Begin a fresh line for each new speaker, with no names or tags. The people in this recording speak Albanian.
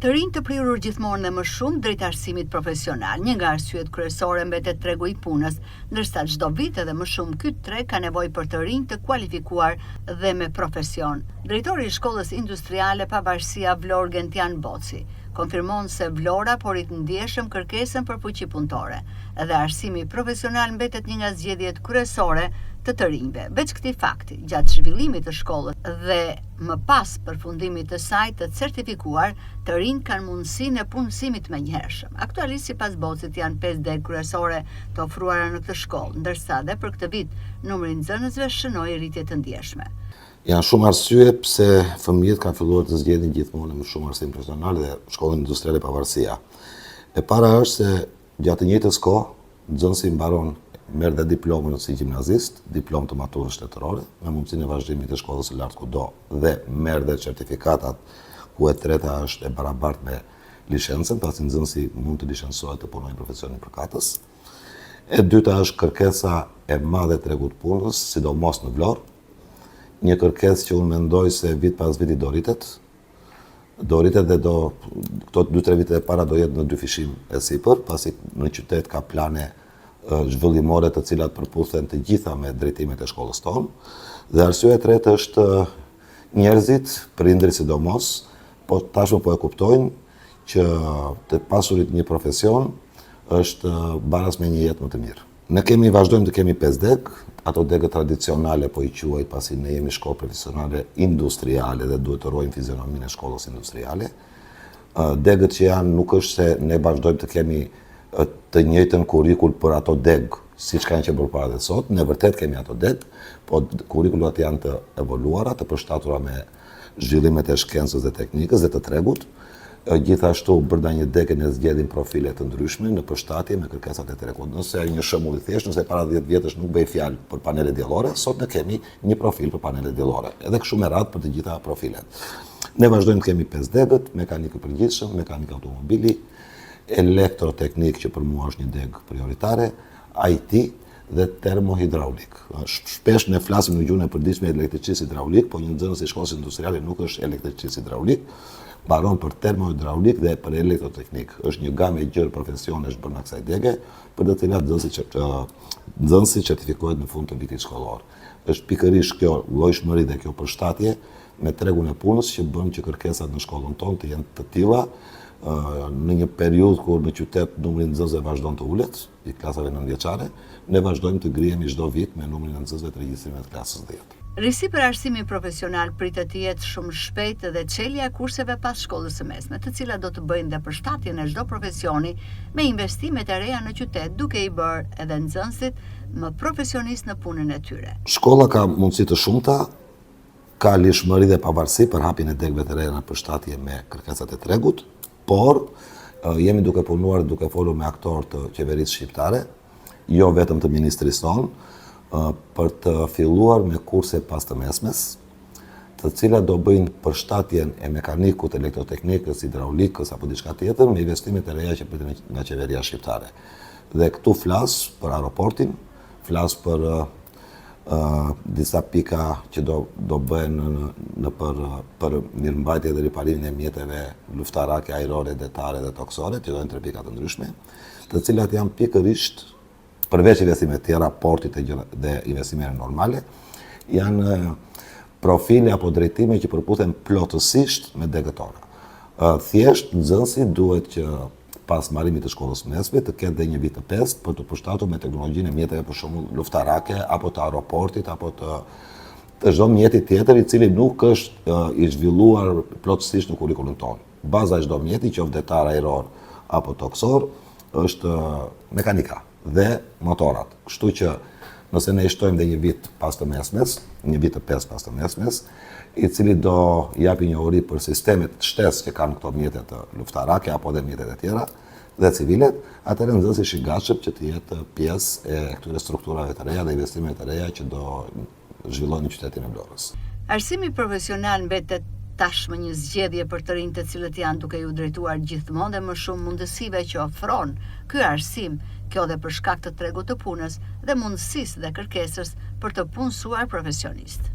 Të rinj të prirur gjithmonë dhe më shumë drejt arsimit profesional, një nga arsyet kryesore mbetet tregu i punës, ndërsa çdo vit edhe më shumë ky treg ka nevojë për të rinj të kualifikuar dhe me profesion. Drejtori i Shkollës Industriale Pavarësia Vlorë Gentian Boci konfirmon se Vlora porrit ndjeshëm kërkesën për fuqi punëtore dhe arsimi profesional mbetet një nga zgjedhjet kryesore të rinjve. Veç këtij fakti, gjatë zhvillimit të shkollës dhe më pas përfundimit të saj të certifikuar, të rinjt kanë mundësinë e punësimit menjëhershëm. Aktualisht sipas Bocit janë 5 degë kryesore të ofruara në këtë shkollë, ndërsa dhe për këtë vit numri i nxënësve shënoi rritje të ndjeshme.
Janë shumë arsye pse fëmijët kanë filluar të zgjedhin gjithmonë më shumë arsim profesional dhe Shkollën Industriale Pavarësia. E para është se gjatë të njëjtës kohë nxënësi merr dhe diplomën si gjimnazist, diplomë të maturës shtetërore, me mundësinë e vazhdimit të shkollës së lartë kudo, dhe merr dhe certifikatat ku e treta është e barabartë me licencën, pasi nxënësi mund të licencohet të punojë në profesionin përkatës. E dyta është kërkesa e madhe e tregut punës, sidomos në Vlorë. Një kërkesë që unë mendoj se vit pas viti do rritet dhe këto 2-3 vite e para do jetë në dyfishim e sipër, pasi në qytet ka plane zhvillimore të cilat përputhen të gjitha me drejtimet e shkollës tonë. Dhe arsyeja e tretë është njerëzit, prindërit sidomos, po tashmë po e kuptojnë që të pasurit një profesion është baras me një jetë më të mirë. Ne vazhdojmë të kemi 5 degë, ato degët tradicionale po i quaj pasi ne jemi shkollë profesionale industriale dhe duhet të ruajmë fizionominë e shkollës industriale. Degët që janë nuk është se ne vazhdojmë të kemi të njëjtën kurrikull për ato degë, siç kanë qenë përpara dhe sot, ne vërtet kemi ato degë, po kurrikullat janë të evoluara, të përshtatura me zhvillimet e shkencës dhe teknikës dhe të tregut. Gjithashtu brenda një dege ne zgjedhim profile të ndryshme në përshtatje me kërkesat e tregut. Nëse një shembull i thjeshtë, nëse para 10 vjetësh nuk bëj fjalë për panele diellore, sot ne kemi një profil për panele diellore, edhe kështu me radhë për të gjitha profilet. Ne vazhdojmë të kemi 5 degët, mekanik i përgjithshëm, mekanik automobili, elektroteknik që për mua është një degë prioritare, IT dhe termohidraulik. Shpesh ne flasim në gjuhën e përditshme elektricist hidraulik, po një nxënës i shkollës industriale nuk është elektricist hidraulik, baron për termohidraulik dhe për elektroteknik. Është një gamë e gjerë profesionesh brenda kësaj dege, për të cilat nxënësi certifikohet në fund të vitit shkollor. Është pikërisht kjo llojshmëri dhe kjo përshtatje me tregun e punës që bën që kërkesat në shkollën tonë të jenë të tilla në një periudhë kur në qytet numri i nxënësve vazhdon të ulet, i klasave nëntëvjeçare, ne vazhdojmë të grihemi çdo vit me numrin e nxënësve të regjistrimit të klasës 10.
Risi për arsimin profesional pritet të jetë shumë shpejt dhe çelja e kurseve pas shkollës së mesme, të cilat do të bëjnë dhe përshtatjen e çdo profesioni me investimet e reja në qytet, duke i bërë edhe nxënësit më profesionist në punën e tyre.
Shkolla ka mundësi të shumta, ka lishmëri dhe pavarësi për hapjen e degëve të reja në përshtatje me kërkesat e tregut, por jemi duke punuar, duke folur me aktorë të qeverisë shqiptare, jo vetëm të ministrisë tonë, për të filluar me kurse pas të mesmes, të cilat do bëjnë përshtatjen e mekanikut, elektroteknikës, hidraulikës apo diçka tjetër me investimet e reja që priten nga qeveria shqiptare. Dhe këtu flas për aeroportin, flas për disa pika që do bëhen për mirëmbajtje dhe riparimin e mjeteve luftarake, ajrore, detare dhe toksore, që do janë 3 pika të ndryshme, të cilat janë pikërisht përveç investimet tjera, portit dhe investimet normale, janë profile apo drejtime që përputhen plotësisht me degët tona. Thjesht nxënësi duhet që pas marrimit të shkollës mesme të ketë dhe një vit të 5 për të përshtatur me teknologjinë e mjeteve për shembull luftarake apo të aeroportit apo të çdo mjeti tjetër i cili nuk është i zhvilluar plotësisht në kurrikullin tonë. Baza e çdo mjeti, qoftë detar ajror apo toksor, është mekanika dhe motorat. Kështu që nëse ne shtojmë dhe një vit pas të mesmes, një vit të 5 pas të mesmes, i cili do japi një uri për sistemet shtesë që kanë këto mjetet të luftarake apo dhe mjetet e tjera dhe civilet, atëherë nxënësi është i gatshëm që të jetë pjesë e këtyre strukturave të reja dhe investimeve të reja që do zhvillohen në qytetin e Vlorës.
Arsimi profesional mbetet tashmë një zgjedhje për të rinjtë të cilët janë duke ju drejtuar gjithmonë dhe më shumë mundësive që ofron ky arsim, kjo dhe për shkak të tregut të punës dhe mundësisë dhe kërkesës për të punësuar profesionist.